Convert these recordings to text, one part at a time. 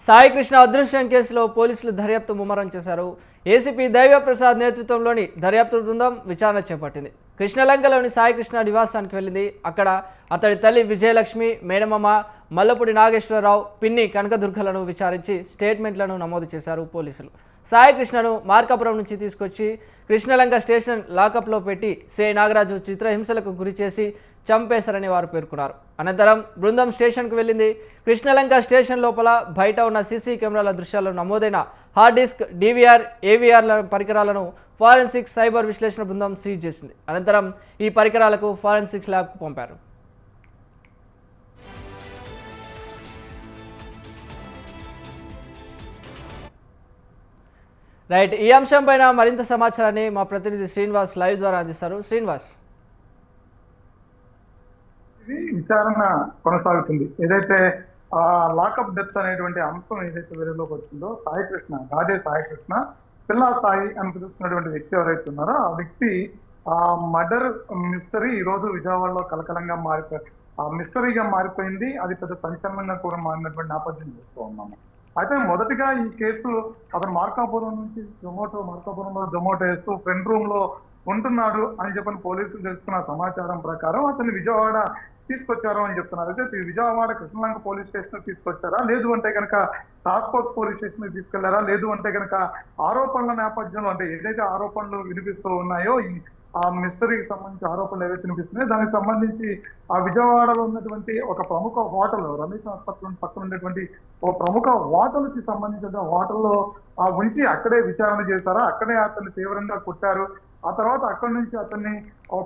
సాయి కృష్ణ అదృశ్యం కేసులో పోలీసులు దర్యాప్తు ముమ్మరం చేశారు. ఏసీపీ దైవప్రసాద్ నేతృత్వంలోని దర్యాప్తు బృందం విచారణ చేపట్టింది. కృష్ణలంకలోని సాయి కృష్ణ నివాసానికి వెళ్ళింది. అక్కడ అతడి తల్లి విజయలక్ష్మి, మేనమామ మల్లపూడి నాగేశ్వరరావు, పిన్ని కనకదుర్గలను విచారించి స్టేట్మెంట్లను నమోదు చేశారు పోలీసులు. సాయి కృష్ణను మార్కాపురం నుంచి తీసుకొచ్చి కృష్ణలంక స్టేషన్ లాకప్లో పెట్టి సి నాగరాజు చిత్రహింసలకు గురిచేసి చంపేశారని వారు పేర్కొన్నారు. అనంతరం బృందం స్టేషన్కు వెళ్ళింది. కృష్ణలంక స్టేషన్ లోపల బయట ఉన్న సీసీ కెమెరాల దృశ్యాల్లో నమోదైన హార్డ్ డిస్క్, డివిఆర్, ఏవిఆర్ల పరికరాలను ఫారెన్సిక్ సైబర్ విశ్లేషణ బృందం సీజ్ చేసింది. అనంతరం ఈ పరికరాలకు ఫారెన్సిక్ ల్యాబ్కు పంపారు. రైట్, ఈ అంశంపైన మరింత సమాచారాన్ని మా ప్రతినిధి శ్రీనివాస్ లైవ్ ద్వారా అందిస్తారు. శ్రీనివాస్, ఇది విచారణ కొనసాగుతుంది. ఏదైతే లాకప్ డెత్ అనేటువంటి అంశం ఏదైతే వెలుగులోకి వచ్చిందో, సాయికృష్ణ, రాజే సాయికృష్ణ, పిల్లా సాయి అని పిలుస్తున్నటువంటి వ్యక్తి ఎవరైతే ఉన్నారో ఆ వ్యక్తి మర్డర్ మిస్టరీ ఈ రోజు విజయవాడలో కలకలంగా మిస్టరీగా మారిపోయింది. అది పెద్ద సంచలనంగా కూడా మారినటువంటి నేపథ్యం చూస్తూ ఉన్నాము. అయితే మొదటిగా ఈ కేసు అతను మార్కాపురం నుంచి మార్కాపురంలో జొమాటో వేస్తూ ఫ్రెండ్ రూమ్ లో ఉంటున్నాడు అని చెప్పని పోలీసులు తెలుసుకున్న సమాచారం ప్రకారం అతన్ని విజయవాడ తీసుకొచ్చారు అని చెప్తున్నారు. అయితే విజయవాడ కృష్ణలంక పోలీస్ స్టేషన్ తీసుకొచ్చారా, లేదు అంటే కనుక టాస్క్ ఫోర్స్ పోలీస్ స్టేషన్ తీసుకెళ్లారా, లేదు అంటే కనుక ఆరోపణల నేపథ్యంలో, అంటే ఏదైతే ఆరోపణలు వినిపిస్తూ ఉన్నాయో ఆ మిస్టరీకి సంబంధించి ఆరోపణలు ఏవైతే వినిపిస్తున్నాయో దానికి సంబంధించి ఆ విజయవాడలో ఉన్నటువంటి ఒక ప్రముఖ హోటల్, రమేష్ హాస్పిటల్ పక్కన ఉన్నటువంటి ఒక ప్రముఖ హోటల్ కి సంబంధించిన హోటల్లో ఉంచి అక్కడే విచారణ చేశారా, అక్కడే అతన్ని తీవ్రంగా కొట్టారు. ఆ తర్వాత అక్కడి నుంచి అతన్ని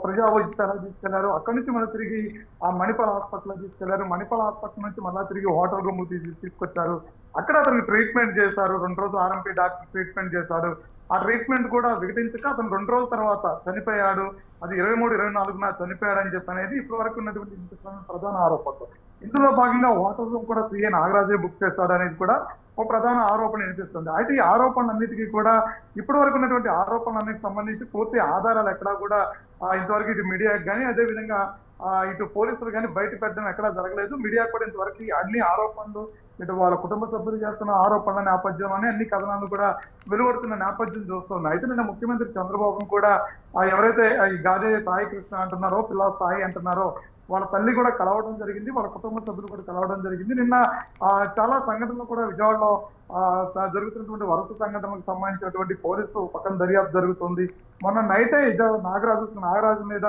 ప్రజా వైద్యశాలకు తీసుకెళ్లారు. అక్కడి నుంచి మళ్ళీ తిరిగి ఆ మణిపాల్ హాస్పిటల్ తీసుకెళ్లారు. మణిపాల్ హాస్పిటల్ నుంచి మళ్ళీ తిరిగి హోటల్ రూమ్ తీసుకొచ్చారు. అక్కడ అతనికి ట్రీట్మెంట్ చేశారు. 2 రోజులు ఆర్ఎంపీ డాక్టర్ ట్రీట్మెంట్ చేశాడు. ఆ ట్రీట్మెంట్ కూడా వికటించక అతను 2 రోజుల తర్వాత చనిపోయాడు. అది 23-24 చనిపోయాడు అని చెప్పి అనేది ఇప్పటి వరకు ఉన్నటువంటి ప్రధాన ఆరోపణలు. ఇందులో భాగంగా హోటల్ రూమ్ కూడా సి నాగరాజే బుక్ చేస్తాడు అనేది కూడా ఒక ప్రధాన ఆరోపణ వినిపిస్తుంది. అయితే ఈ ఆరోపణలన్నిటికీ కూడా ఇప్పటి వరకు ఉన్నటువంటి ఆరోపణలన్నిటికి సంబంధించి పూర్తి ఆధారాలు ఎక్కడా కూడా ఇంతవరకు ఇటు మీడియాకి కానీ, అదే విధంగా ఇటు పోలీసులు కానీ బయట పెట్టడం ఎక్కడా జరగలేదు. మీడియా కూడా ఇంతవరకు అన్ని ఆరోపణలు, ఇటు వాళ్ళ కుటుంబ సభ్యులు చేస్తున్న ఆరోపణల నేపథ్యంలోనే అన్ని కథనాలు కూడా వెలువడుతున్న నేపథ్యం చూస్తుంది. అయితే నిన్న ముఖ్యమంత్రి చంద్రబాబు కూడా ఎవరైతే ఈ గాదే సాయి కృష్ణ అంటున్నారో, పిల్ల సాయి అంటున్నారో, వాళ్ళ తల్లి కూడా కలవడం జరిగింది, వాళ్ళ కుటుంబ సభ్యులు కూడా కలవడం జరిగింది. నిన్న చాలా సంఘటనలు కూడా విజయవాడలో జరుగుతున్నటువంటి వరుస సంఘటనలకు సంబంధించినటువంటి పోలీసు పక్కన దర్యాప్తు జరుగుతుంది. మొన్న నైటే నాగరాజు మీద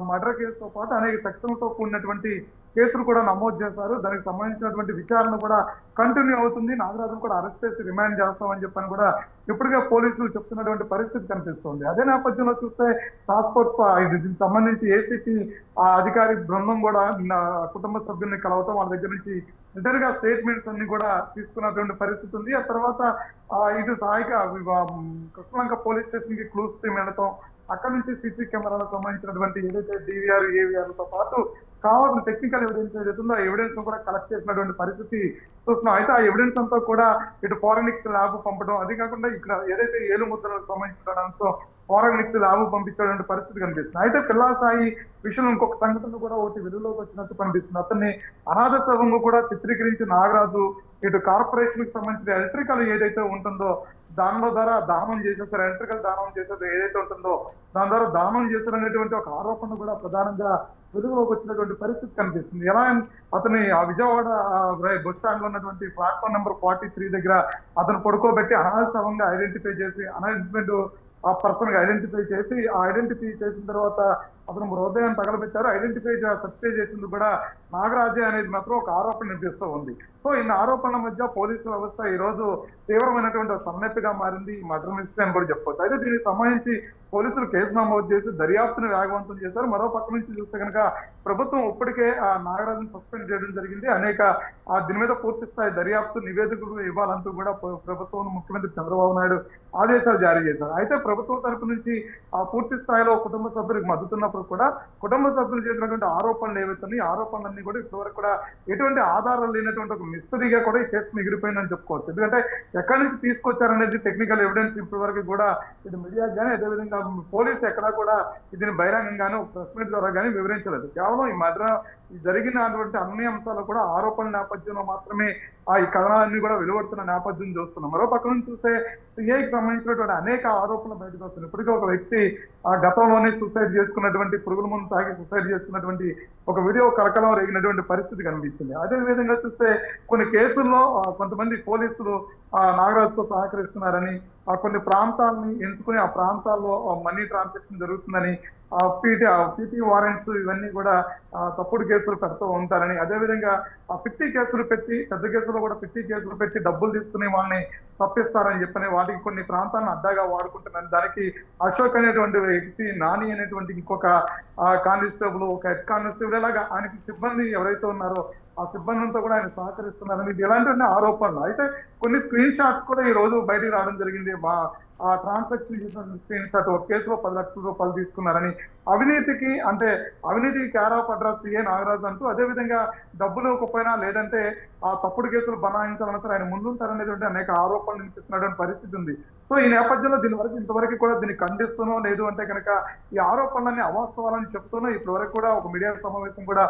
మర్డర్ కేసుతో పాటు అనేక సెక్షన్లతో కూడినటువంటి కేసులు కూడా నమోదు చేశారు. దానికి సంబంధించినటువంటి విచారణ కూడా కంటిన్యూ అవుతుంది. నాగరాజును కూడా అరెస్ట్ చేసి రిమాండ్ చేస్తామని చెప్పని కూడా ఇప్పటికే పోలీసులు చెప్తున్నటువంటి పరిస్థితి కనిపిస్తుంది. అదే నేపథ్యంలో చూస్తే టాస్క్ ఫోర్స్ దీనికి సంబంధించి ఏసీపీ అధికారి బృందం కూడా కుటుంబ సభ్యుల్ని కలవటం, వాళ్ళ దగ్గర నుంచి రిటర్న్ గా స్టేట్మెంట్స్ అన్ని కూడా తీసుకున్నటువంటి పరిస్థితి ఉంది. ఆ తర్వాత ఇటు కృష్ణలంక పోలీస్ స్టేషన్ కి క్లూస్ టీమ్ వెళ్ళటం, అక్కడ నుంచి సీసీ కెమెరాలకు సంబంధించినటువంటి ఏదైతే డివిఆర్, ఏవిఆర్లతో పాటు కావాల్సిన టెక్నికల్ ఎవిడెన్స్ ఏదైతే ఉందో ఆ ఎవిడెన్స్ కూడా కలెక్ట్ చేసినటువంటి పరిస్థితి చూస్తున్నాం. అయితే ఆ ఎవిడెన్స్ అంతా కూడా ఇటు ఫారెనిక్స్ ల్యాబ్ పంపడం, అది కాకుండా ఇక్కడ ఏదైతే ఏలు ముద్రలకు సంబంధించిన ఫారెనిక్స్ ల్యాబ్ పంపించేటువంటి పరిస్థితి కనిపిస్తుంది. అయితే పిల్లా సాయి విషయంలో ఇంకొక సంఘటన కూడా ఒకటి వెలుగులోకి వచ్చినట్టు కనిపిస్తుంది. అతన్ని అనాథ శవంగా కూడా చిత్రీకరించి నాగరాజు ఇటు కార్పొరేషన్ కి సంబంధించిన ఎలక్ట్రికల్ ఏదైతే ఉంటుందో దానిలో ద్వారా దానం చేసేసారు, ఎలక్ట్రికల్ దానం చేసేది ఏదైతే ఉంటుందో దాని ద్వారా దానం చేశారనేటువంటి ఒక ఆరోపణ కూడా ప్రధానంగా వెలుగులోకి వచ్చినటువంటి పరిస్థితి కనిపిస్తుంది. ఎలా అతని ఆ విజయవాడ బస్ స్టాండ్ లో ఉన్నటువంటి ప్లాట్ఫామ్ నెంబర్ 43 దగ్గర అతను పడుకోబెట్టి అనాథవంగా ఐడెంటిఫై చేసి ఆ పర్సన్ గా ఐడెంటిఫై చేసి ఐడెంటిఫై చేసిన తర్వాత అతను హృదయాన్ని తగలబెట్టారు. ఐడెంటిఫై సర్టిఫై చేసింది కూడా నాగరాజే అనేది మాత్రం ఒక ఆరోపణ వినిపిస్తూ ఉంది. సో ఇన్ని ఆరోపణల మధ్య పోలీసు వ్యవస్థ ఈ రోజు తీవ్రమైనటువంటి సన్నెప్పిగా మారింది. మర్డర్ మిస్టరీ అని కూడా చెప్పవచ్చు. అయితే దీనికి సంబంధించి పోలీసులు కేసు నమోదు చేసి దర్యాప్తును వేగవంతం చేశారు. మరో పక్క నుంచి చూస్తే కనుక ప్రభుత్వం ఇప్పటికే ఆ నాగరాజును సస్పెండ్ చేయడం జరిగింది. అనేక దీని మీద పూర్తి స్థాయి దర్యాప్తు నివేదికలు ఇవ్వాలంటూ కూడా ప్రభుత్వం ముఖ్యమంత్రి చంద్రబాబు నాయుడు ఆదేశాలు జారీ చేశారు. అయితే ప్రభుత్వం తరపు నుంచి పూర్తి స్థాయిలో కుటుంబ సభ్యులకు మద్దతున్న ఉన్నప్పుడు కూడా కుటుంబ సభ్యులు చేసినటువంటి ఆరోపణలు ఏవైతే ఈ ఆరోపణలన్నీ కూడా ఇప్పటివరకు కూడా ఎటువంటి ఆధారాలు లేనటువంటి ఒక మిస్టరీగా కూడా ఈ కేసు మిగిలిపోయిందని చెప్పుకోవచ్చు. ఎందుకంటే ఎక్కడి నుంచి తీసుకొచ్చారనేది టెక్నికల్ ఎవిడెన్స్ ఇప్పటి వరకు కూడా ఇటు మీడియాకు కానీ అదేవిధంగా పోలీసు ఎక్కడా కూడా దీన్ని బహిరంగంగానే ప్రెస్ మీట్ ద్వారా కానీ వివరించలేదు. కేవలం ఈ మర్డర్ జరిగినటువంటి అన్ని అంశాలు కూడా ఆరోపణల నేపథ్యంలో మాత్రమే ఈ కథనాలన్నీ కూడా వెలువడుతున్న నేపథ్యం చూస్తున్నాం. మరో పక్క నుంచి చూస్తే సిఐకి సంబంధించినటువంటి అనేక ఆరోపణలు బయటకు వస్తున్నాయి. ఇప్పటికే ఒక వ్యక్తి గతంలోనే సూసైడ్ చేసుకున్నటువంటి పురుగుల ముందు తాగి సూసైడ్ చేసుకున్నటువంటి ఒక వీడియో కలకలం రేగినటువంటి పరిస్థితి కనిపించింది. అదే విధంగా చూస్తే కొన్ని కేసుల్లో కొంతమంది పోలీసులు నాగరాజుతో సహకరిస్తున్నారని, కొన్ని ప్రాంతాలని ఎంచుకుని ఆ ప్రాంతాల్లో మనీ ట్రాన్సాక్షన్ జరుగుతుందని, పీటీ వారెంట్స్ ఇవన్నీ కూడా తప్పుడు కేసులు పెడుతూ ఉంటారని, అదేవిధంగా పిట్టి కేసులు పెట్టి పెద్ద కేసులో కూడా పిట్టి కేసులు పెట్టి డబ్బులు తీసుకుని వాళ్ళని తప్పిస్తారని చెప్పని వాటికి కొన్ని ప్రాంతాలను అడ్డాగా వాడుకుంటున్నారని, దానికి అశోక్ అనేటువంటి వ్యక్తి, నాని అనేటువంటి ఇంకొక కానిస్టేబుల్, ఒక హెడ్ కానిస్టేబుల్, ఇలాగా ఆయనకి సిబ్బంది ఎవరైతే ఉన్నారో ఆ సిబ్బంది అంతా కూడా ఆయన సహకరిస్తున్నారని ఇలాంటివన్నీ ఆరోపణలు. అయితే కొన్ని స్క్రీన్ షాట్స్ కూడా ఈ రోజు బయటికి రావడం జరిగింది. ఆ ట్రాన్సాక్షన్ చేసిన స్క్రీన్ షాట్ ఒక కేసులో 10 లక్షల రూపాయలు తీసుకున్నారని, అవినీతికి క్యార్ ఆఫ్ అడ్రస్ ఏ నాగరాజు అంటూ, అదేవిధంగా డబ్బులు ఇవ్వకపోయినా లేదంటే ఆ తప్పుడు కేసులు బనాయించాలంటే ఆయన ముందుంటారనేటువంటి అనేక ఆరోపణలు వినిపిస్తున్నటువంటి పరిస్థితి ఉంది. సో ఈ నేపథ్యంలో ఇంతవరకు కూడా దీన్ని ఖండిస్తూనో, లేదు అంటే కనుక ఈ ఆరోపణలన్నీ అవాస్తవాలని చెప్తూనో ఇప్పటి వరకు కూడా ఒక మీడియా సమావేశం కూడా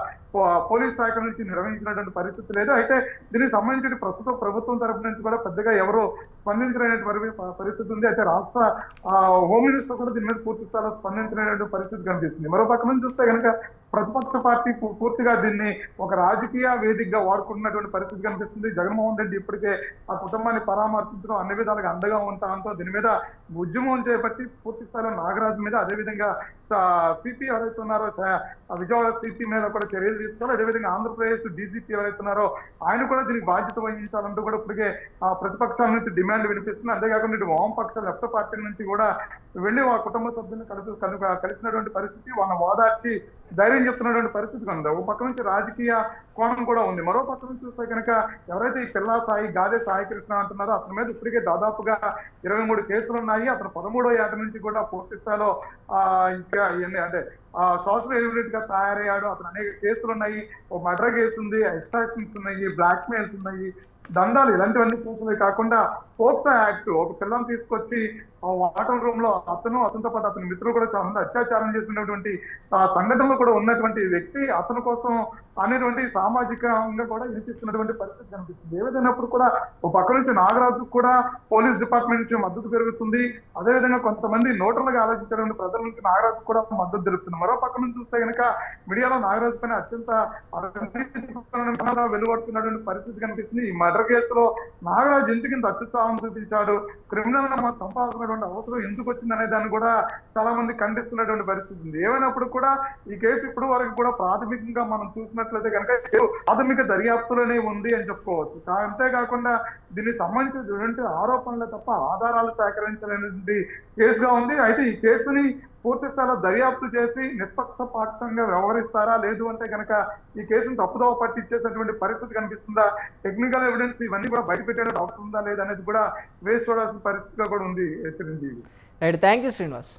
పోలీస్ శాఖ నుంచి నిర్వహించినటువంటి పరిస్థితి లేదు. అయితే దీనికి సంబంధించి ప్రస్తుత ప్రభుత్వం తరపు నుంచి కూడా పెద్దగా ఎవరో స్పందించలేనటువంటి పరిస్థితి ఉంది. అయితే రాష్ట్ర హోమ్ మినిస్టర్ కూడా దీని మీద పూర్తి స్థాయిలో స్పందించలేనటువంటి పరిస్థితి కనిపిస్తుంది. మరో పక్క నుంచి చూస్తే కనుక ప్రతిపక్ష పార్టీ పూర్తిగా దీన్ని ఒక రాజకీయ వేదికగా వాడుకుంటున్నటువంటి పరిస్థితి కనిపిస్తుంది. జగన్మోహన్ రెడ్డి ఇప్పటికే ఆ కుటుంబాన్ని పరామర్శించడం, అన్ని విధాలుగా అండగా ఉంటామంతో దీని మీద ఉద్యమం చేపట్టి పూర్తి స్థాయిలో నాగరాజు మీద, అదేవిధంగా సిపి ఎవరైతే ఉన్నారో విజయవాడ సిపి మీద కూడా చర్యలు తీసుకోవాలి. అదేవిధంగా ఆంధ్రప్రదేశ్ డీజీపీ ఎవరైతే ఉన్నారో ఆయన కూడా దీనికి బాధ్యత వహించాలంటూ కూడా ఇప్పటికే ప్రతిపక్షాల నుంచి డిమాండ్ వినిపిస్తుంది. అంతేకాకుండా ఇటు వామపక్ష లెఫ్ట్ పార్టీ నుంచి కూడా వెళ్ళి ఆ కుటుంబ సభ్యులను కలిసినటువంటి పరిస్థితి, వాళ్ళని ఓదార్చి ధైర్యం చెప్తున్నటువంటి పరిస్థితి ఉంది. ఒక పక్క నుంచి రాజకీయ కోణం కూడా ఉంది. మరో పక్క నుంచి చూస్తే కనుక ఎవరైతే ఈ పిల్లా సాయి, గాదే సాయి కృష్ణ అంటున్నారో అతని మీద ఇప్పటికే దాదాపుగా 23 కేసులు ఉన్నాయి. అతను 13వ ఏట నుంచి కూడా పూర్తి స్థాయిలో ఇంకా అంటే సోషల్ ఎలిమెంట్ గా తయారయ్యాడు. అతను అనేక కేసులు ఉన్నాయి. ఓ మర్డర్ కేసు ఉంది, ఎక్స్ట్రాక్షన్స్ ఉన్నాయి, బ్లాక్ మెయిల్స్ ఉన్నాయి, దండాలు, ఇలాంటివన్నీ కేసులే కాకుండా పోక్సో యాక్ట్, ఒక పిల్లని తీసుకొచ్చి వాటర్ రూమ్ లో అతనితో పాటు అతని మిత్రులు కూడా చాలా మంది అత్యాచారం చేసినటువంటి సంఘటనలు కూడా ఉన్నటువంటి వ్యక్తి అతని కోసం అనేటువంటి సామాజికంగా కూడా వినిపిస్తున్నటువంటి పరిస్థితి కనిపిస్తుంది. ఏదైనప్పుడు కూడా ఒక పక్క నుంచి నాగరాజు కూడా పోలీస్ డిపార్ట్మెంట్ నుంచి మద్దతు పెరుగుతుంది. అదేవిధంగా కొంతమంది నోటర్లుగా ఆలోచించేటువంటి ప్రజల నుంచి నాగరాజు కూడా మద్దతు జరుగుతుంది. మరో పక్క నుంచి చూస్తే కనుక మీడియాలో నాగరాజు పైన అత్యంత వెలువడుతున్నటువంటి పరిస్థితి కనిపిస్తుంది. ఈ మర్డర్ కేసులో నాగరాజు ఎందుకు ఇంత అత్యుత్సాహం చూపించాడు, క్రిమినల్ గా చంపాల్సినటువంటి అవసరం ఎందుకు వచ్చిందనే దాన్ని కూడా చాలా మంది ఖండిస్తున్నటువంటి పరిస్థితి ఉంది. ఏమైనప్పుడు కూడా ఈ కేసు ఇప్పటి వరకు కూడా ప్రాథమికంగా మనం చూసినట్లయితే కనుక ప్రాథమిక దర్యాప్తులోనే ఉంది అని చెప్పుకోవచ్చు. అంతేకాకుండా దీనికి సంబంధించినటువంటి ఆరోపణలే తప్ప ఆధారాలు సేకరించలేనిది కేసుగా ఉంది. అయితే ఈ కేసుని పూర్తి స్థాయిలో దర్యాప్తు చేసి నిష్పక్షపాతంగా వ్యవహరిస్తారా, లేదు అంటే కనుక ఈ కేసును తప్పుదోవ పట్టించేటటువంటి పరిస్థితి కనిపిస్తుందా, టెక్నికల్ ఎవిడెన్స్ ఇవన్నీ కూడా బయట పెట్టే అవసరం ఉందా లేదనేది కూడా వేసి చూడాల్సిన పరిస్థితిగా కూడా ఉంది. Right, thank you Srinivas.